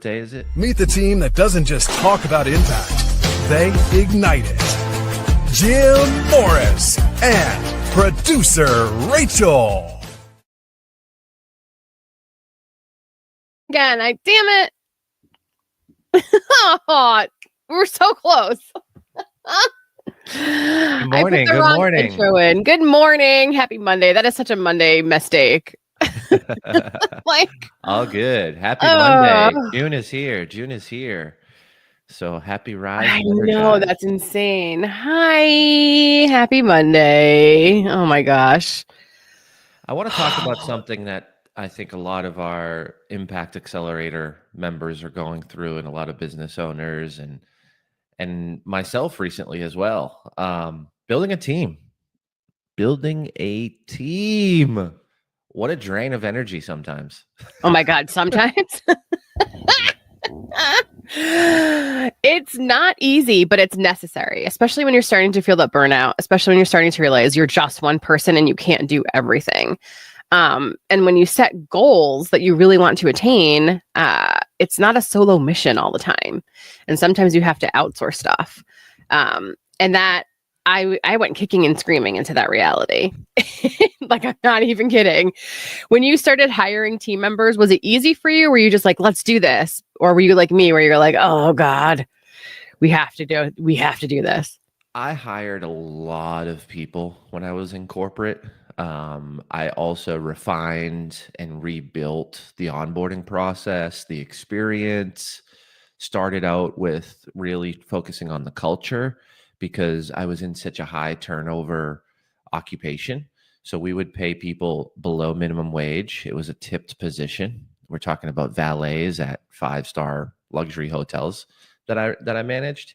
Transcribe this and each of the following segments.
day is it? Meet the team that doesn't just talk about impact, they ignite it. Jim Morris and producer Rachel. Again, damn it. Oh, we're so close. Good morning. Good morning. Intro in. Good morning. Happy Monday. That is such a Monday mistake. All good. Happy Monday. June is here. So happy Rise. I know, that's insane. Hi. Happy Monday. Oh my gosh. I want to talk about something that I think a lot of our Impact Accelerator members are going through, and a lot of business owners and myself recently as well. Building a team. What a drain of energy sometimes. Oh my God, sometimes. It's not easy, but it's necessary, especially when you're starting to feel that burnout, especially when you're starting to realize you're just one person and you can't do everything. And when you set goals that you really want to attain, it's not a solo mission all the time. And sometimes you have to outsource stuff. And that I went kicking and screaming into that reality. Like, I'm not even kidding. When you started hiring team members, was it easy for you? Were you just like, let's do this? Or were you like me, where you're like, oh God, we have to do this? I hired a lot of people when I was in corporate. I also refined and rebuilt the onboarding process, the experience, started out with really focusing on the culture, because I was in such a high turnover occupation. So we would pay people below minimum wage. It was a tipped position. We're talking about valets at 5-star luxury hotels that I managed.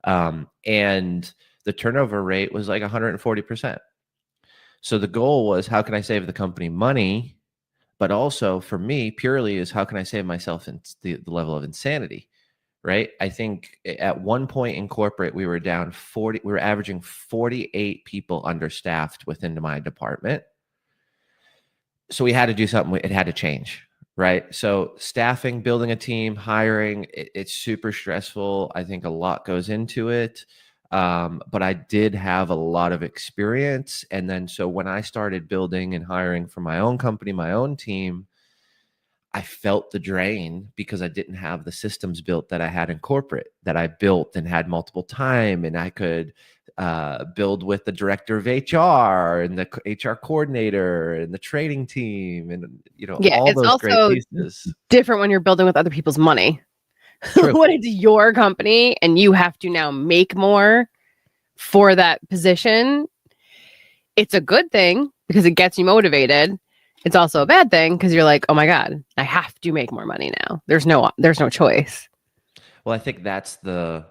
And the turnover rate was like 140%. So the goal was, how can I save the company money? But also for me, purely, is how can I save myself in the level of insanity? Right. I think at one point in corporate, we were down 40. We were averaging 48 people understaffed within my department. So we had to do something. It had to change. Right. So staffing, building a team, hiring, it's super stressful. I think a lot goes into it. But I did have a lot of experience. And then so when I started building and hiring for my own company, my own team, I felt the drain because I didn't have the systems built that I had in corporate, that I built and had multiple time. And I could build with the director of HR and the HR coordinator and the trading team and, all those great pieces. Different when you're building with other people's money. When it's your company and you have to now make more for that position, it's a good thing because it gets you motivated. It's also a bad thing because you're like, oh my God, I have to make more money now. There's no choice. Well, I think that's the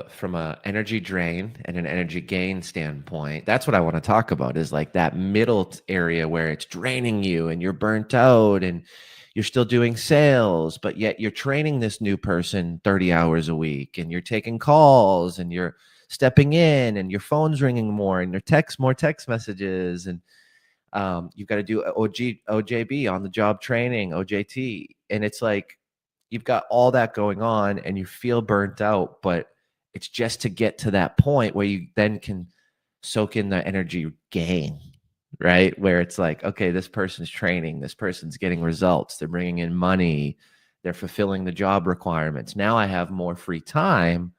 from a energy drain and an energy gain standpoint, that's what I want to talk about, is like that middle area where it's draining you and you're burnt out and you're still doing sales, but yet you're training this new person 30 hours a week and you're taking calls and you're stepping in and your phone's ringing more and more text messages, and you've got to do OJB, on the job training, OJT. And it's like, you've got all that going on and you feel burnt out, but it's just to get to that point where you then can soak in the energy gain, right? Where it's like, okay, this person's training, this person's getting results, they're bringing in money, they're fulfilling the job requirements. Now I have more free time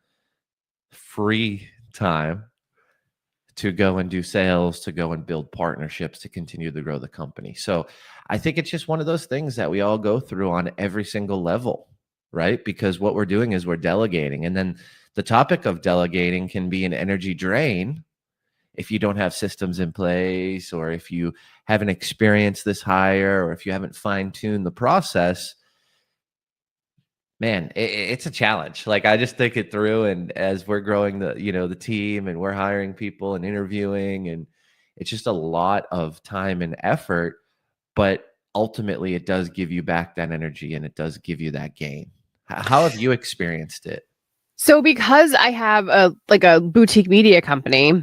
to go and do sales, to go and build partnerships, to continue to grow the company. So I think it's just one of those things that we all go through on every single level, right? Because what we're doing is we're delegating. And then the topic of delegating can be an energy drain if you don't have systems in place, or if you haven't experienced this higher, or if you haven't fine-tuned the process. Man, it's a challenge. Like, I just think it through, and as we're growing the team and we're hiring people and interviewing, and it's just a lot of time and effort, but ultimately it does give you back that energy and it does give you that gain. How have you experienced it? So because I have a boutique media company,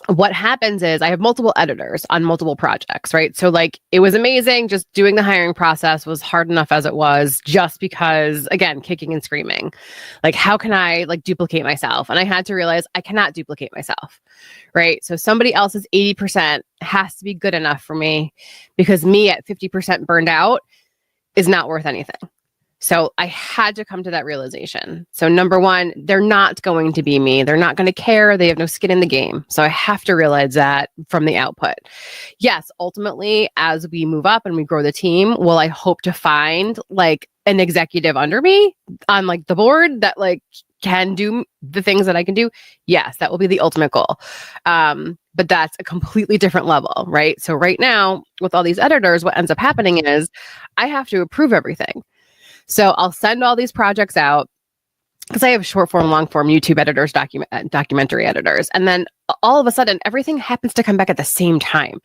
what happens is I have multiple editors on multiple projects, right? So like it was amazing. Just doing the hiring process was hard enough as it was, just because, again, kicking and screaming. Like, how can I like duplicate myself? And I had to realize I cannot duplicate myself, right? So somebody else's 80% has to be good enough for me, because me at 50% burned out is not worth anything. So I had to come to that realization. So number one, they're not going to be me. They're not going to care. They have no skin in the game. So I have to realize that from the output. Yes, ultimately, as we move up and we grow the team, will I hope to find like an executive under me on like the board that like can do the things that I can do? Yes, that will be the ultimate goal. But that's a completely different level, right? So right now, with all these editors, what ends up happening is I have to approve everything. So I'll send all these projects out, because I have short form, long form YouTube editors, documentary editors. And then all of a sudden, everything happens to come back at the same time.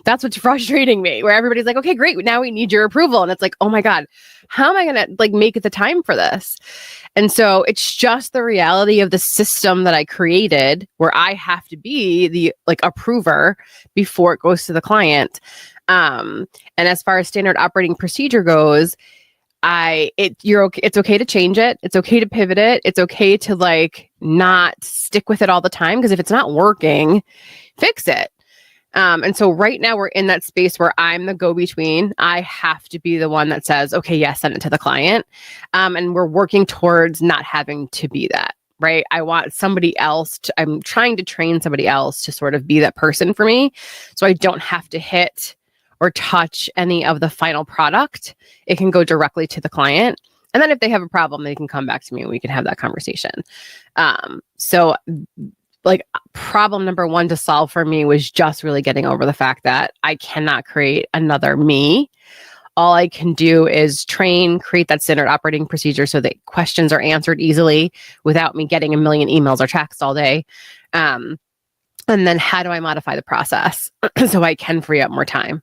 That's what's frustrating me, where everybody's like, okay, great. Now we need your approval. And it's like, oh my God, how am I going to like make it the time for this? And so it's just the reality of the system that I created, where I have to be the like approver before it goes to the client. And as far as standard operating procedure goes, it's okay to change it. It's okay to pivot it. It's okay to like not stick with it all the time, because if it's not working, fix it. And so right now we're in that space where I'm the go-between. I have to be the one that says, okay, yes, send it to the client. And we're working towards not having to be that, right? I want somebody else I'm trying to train somebody else to sort of be that person for me, so I don't have to hit or touch any of the final product. It can go directly to the client. And then if they have a problem, they can come back to me and we can have that conversation. So like problem number one to solve for me was just really getting over the fact that I cannot create another me. All I can do is create that standard operating procedure so that questions are answered easily without me getting a million emails or texts all day. And then how do I modify the process so I can free up more time?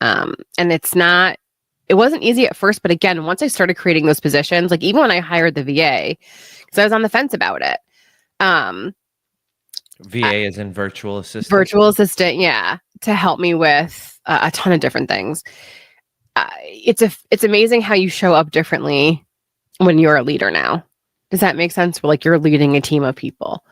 And it wasn't easy at first, but again, once I started creating those positions, like even when I hired the VA, because I was on the fence about it. VA is in virtual assistant. Virtual assistant, yeah, to help me with a ton of different things. It's amazing how you show up differently when you're a leader now. Does that make sense? Like you're leading a team of people.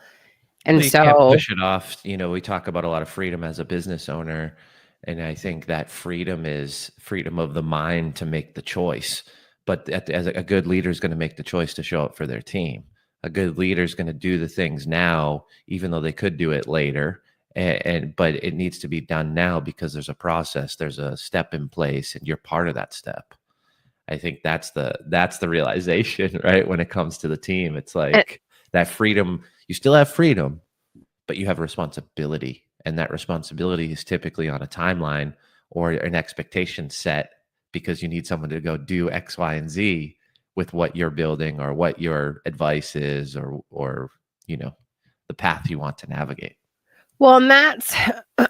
And you can't push it off. You know, we talk about a lot of freedom as a business owner. And I think that freedom is freedom of the mind to make the choice. But as a good leader is going to make the choice to show up for their team. A good leader is going to do the things now, even though they could do it later. But it needs to be done now because there's a process, there's a step in place, and you're part of that step. I think that's the realization, right? When it comes to the team, it's like that freedom. You still have freedom, but you have a responsibility. And that responsibility is typically on a timeline or an expectation set, because you need someone to go do X, Y, and Z with what you're building or what your advice is, or you know, the path you want to navigate. Well, and that's,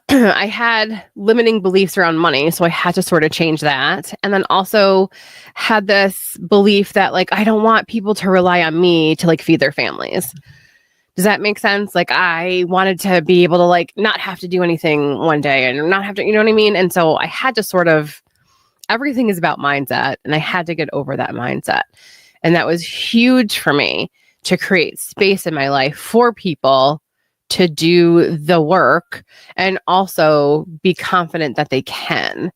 I had limiting beliefs around money. So I had to sort of change that. And then also had this belief that like, I don't want people to rely on me to like feed their families. Does that make sense? Like I wanted to be able to like not have to do anything one day and not have to, you know what I mean? And so I had to sort of, everything is about mindset, and I had to get over that mindset. And that was huge for me to create space in my life for people to do the work and also be confident that they can.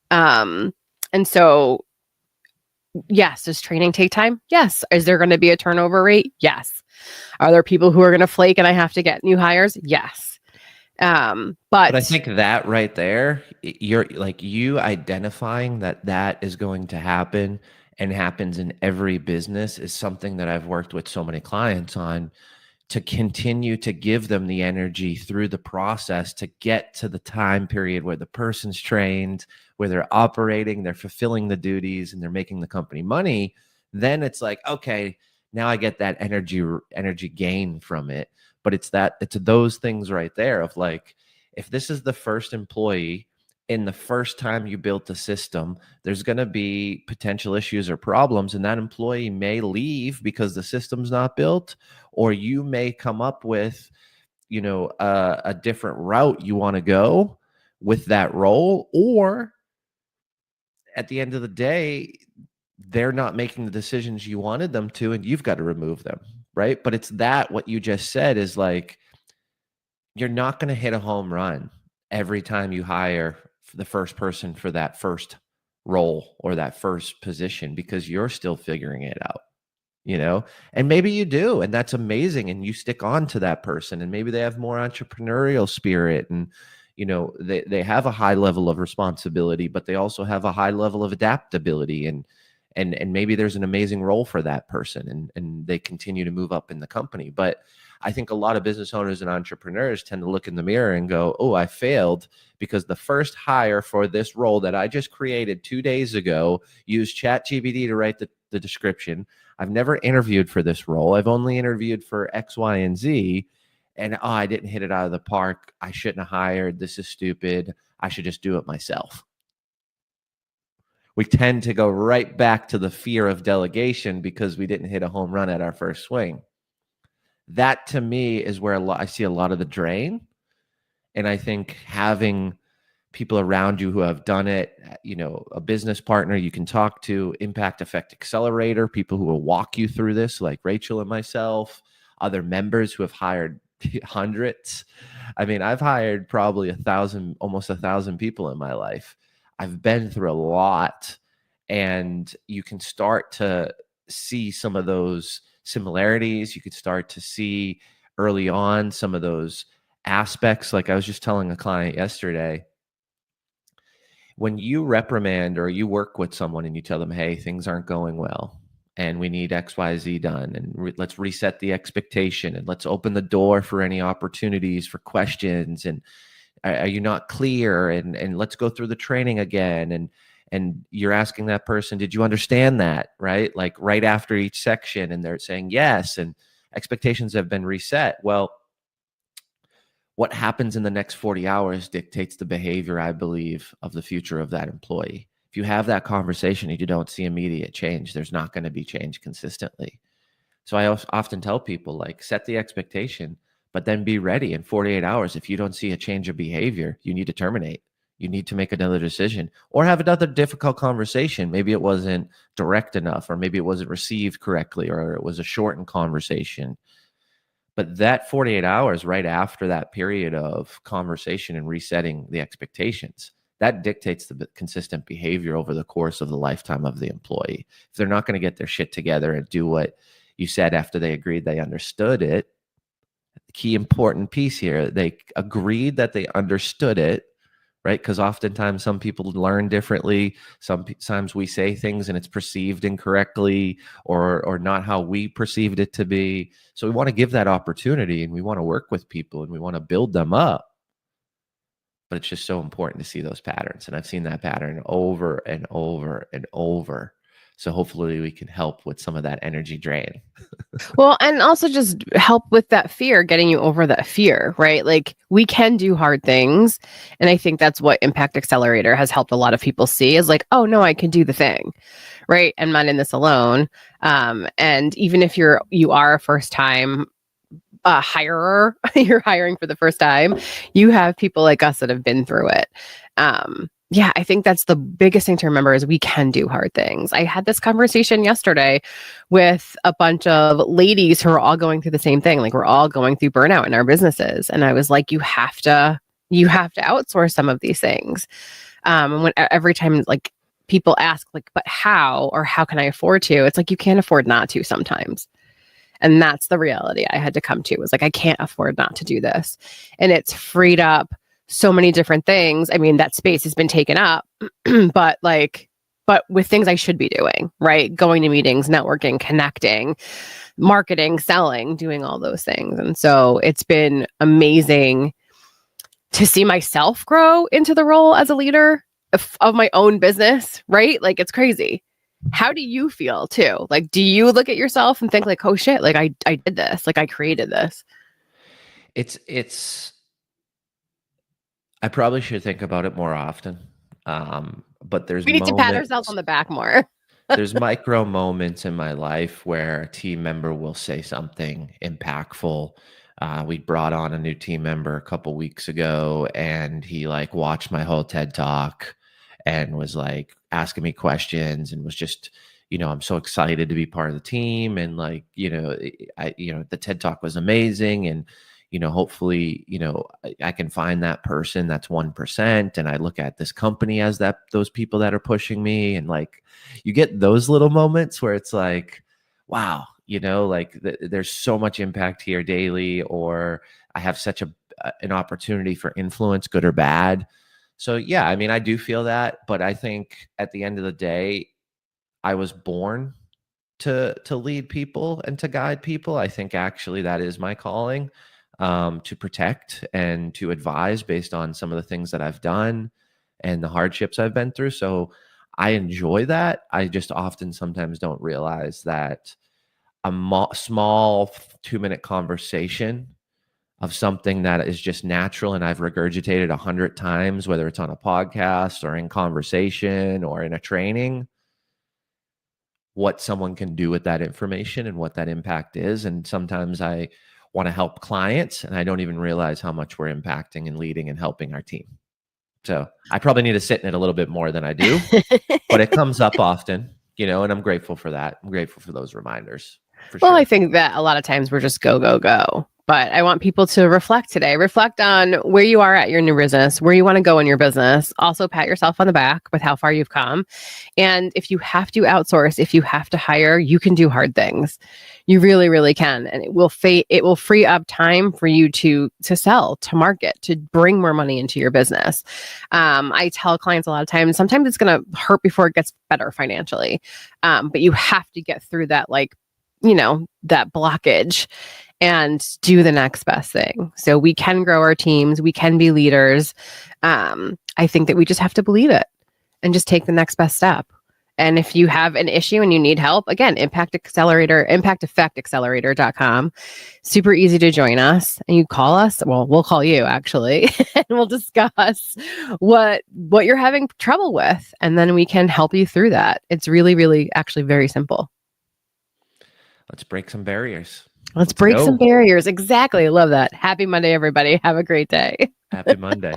And so, yes, does training take time? Yes. Is there going to be a turnover rate? Yes. Are there people who are going to flake and I have to get new hires? Yes. But I think that right there, you're like you identifying that is going to happen and happens in every business is something that I've worked with so many clients on, to continue to give them the energy through the process to get to the time period where the person's trained, where they're operating, they're fulfilling the duties, and they're making the company money. Then it's like, okay, now I get that energy gain from it. But it's those things right there of like, if this is the first employee in the first time you built the system, there's going to be potential issues or problems, and that employee may leave because the system's not built, or you may come up with, a different route you want to go with that role, or at the end of the day, they're not making the decisions you wanted them to, and you've got to remove them, right? But it's that what you just said is like, you're not going to hit a home run every time you hire the first person for that first role or that first position, because you're still figuring it out, and maybe you do, and that's amazing, and you stick on to that person, and maybe they have more entrepreneurial spirit, and they have a high level of responsibility, but they also have a high level of adaptability, and maybe there's an amazing role for that person, and they continue to move up in the company. But I think a lot of business owners and entrepreneurs tend to look in the mirror and go, oh, I failed because the first hire for this role that I just created 2 days ago used ChatGPT to write the description. I've never interviewed for this role. I've only interviewed for X, Y, and Z. And I didn't hit it out of the park. I shouldn't have hired. This is stupid. I should just do it myself. We tend to go right back to the fear of delegation because we didn't hit a home run at our first swing. That to me is where I see a lot of the drain. And I think having people around you who have done it, a business partner you can talk to, Impact Effect Accelerator, people who will walk you through this, like Rachel and myself, other members who have hired hundreds. I mean, I've hired probably almost 1,000 people in my life. I've been through a lot, and you can start to see some of those similarities. You could start to see early on some of those aspects. Like I was just telling a client yesterday, when you reprimand or you work with someone and you tell them, hey, things aren't going well and we need XYZ done, and let's reset the expectation, and let's open the door for any opportunities for questions, and are you not clear, and let's go through the training again, and you're asking that person, did you understand that, right? Like right after each section, and they're saying yes, and expectations have been reset. Well, what happens in the next 40 hours dictates the behavior, I believe, of the future of that employee. If you have that conversation and you don't see immediate change, there's not going to be change consistently. So I often tell people, like, set the expectation, but then be ready in 48 hours. If you don't see a change of behavior, you need to terminate. You need to make another decision or have another difficult conversation. Maybe it wasn't direct enough, or maybe it wasn't received correctly, or it was a shortened conversation. But that 48 hours right after that period of conversation and resetting the expectations, that dictates the consistent behavior over the course of the lifetime of the employee. If they're not going to get their shit together and do what you said after they agreed they understood it, the key important piece here, they agreed that they understood it, right? Because oftentimes some people learn differently. Sometimes we say things and it's perceived incorrectly, or not how we perceived it to be. So we want to give that opportunity, and we want to work with people, and we want to build them up. But it's just so important to see those patterns. And I've seen that pattern over and over and over. So hopefully we can help with some of that energy drain. Well, and also just help with that fear, getting you over that fear, right? Like, we can do hard things. And I think that's what Impact Accelerator has helped a lot of people see, is like, oh no, I can do the thing, right? I'm not in this alone. And even if you are a first time hirer, you're hiring for the first time, you have people like us that have been through it. Yeah, I think that's the biggest thing to remember, is we can do hard things. I had this conversation yesterday with a bunch of ladies who are all going through the same thing. Like, we're all going through burnout in our businesses. And I was like, you have to outsource some of these things. And every time, like, people ask, like, but how, or how can I afford to? It's like, you can't afford not to sometimes. And that's the reality I had to come to, was like, I can't afford not to do this. And it's freed up so many different things. I mean, that space has been taken up, but with things I should be doing, right? Going to meetings, networking, connecting, marketing, selling, doing all those things. And so it's been amazing to see myself grow into the role as a leader of my own business, right? Like, it's crazy. How do you feel too? Like, do you look at yourself and think like, oh shit, like I did this, like I created this? I probably should think about it more often. But there's We need to pat ourselves on the back more. There's micro moments in my life where a team member will say something impactful, We brought on a new team member a couple weeks ago, and he like watched my whole TED talk and was like asking me questions and was just, I'm so excited to be part of the team. And like, the TED talk was amazing. And, hopefully, I can find that person that's 1%. And I look at this company as those people that are pushing me. And like, you get those little moments where it's like, wow, like there's so much impact here daily, or I have such an opportunity for influence, good or bad. So yeah, I mean, I do feel that, but I think at the end of the day, I was born to lead people and to guide people. I think actually that is my calling, to protect and to advise based on some of the things that I've done and the hardships I've been through. So I enjoy that. I just often sometimes don't realize that a small 2-minute conversation of something that is just natural and I've regurgitated 100 times, whether it's on a podcast or in conversation or in a training, what someone can do with that information and what that impact is. And sometimes I want to help clients and I don't even realize how much we're impacting and leading and helping our team. So I probably need to sit in it a little bit more than I do, but it comes up often, and I'm grateful for that. I'm grateful for those reminders. Well, I think that a lot of times we're just go, go, go. But I want people to reflect today. Reflect on where you are at your new business, where you want to go in your business. Also pat yourself on the back with how far you've come. And if you have to outsource, if you have to hire, you can do hard things. You really, really can. And it will free up time for you to sell, to market, to bring more money into your business. I tell clients a lot of times, sometimes it's going to hurt before it gets better financially. But you have to get through that, that blockage and do the next best thing. So we can grow our teams. We can be leaders. I think that we just have to believe it and just take the next best step. And if you have an issue and you need help, again, Impact Accelerator, impacteffectaccelerator.com. Super easy to join us. And you call us. Well, we'll call you actually, and we'll discuss what you're having trouble with. And then we can help you through that. It's really, really actually very simple. Let's break some barriers. Let's break some barriers. Exactly. I love that. Happy Monday, everybody. Have a great day. Happy Monday.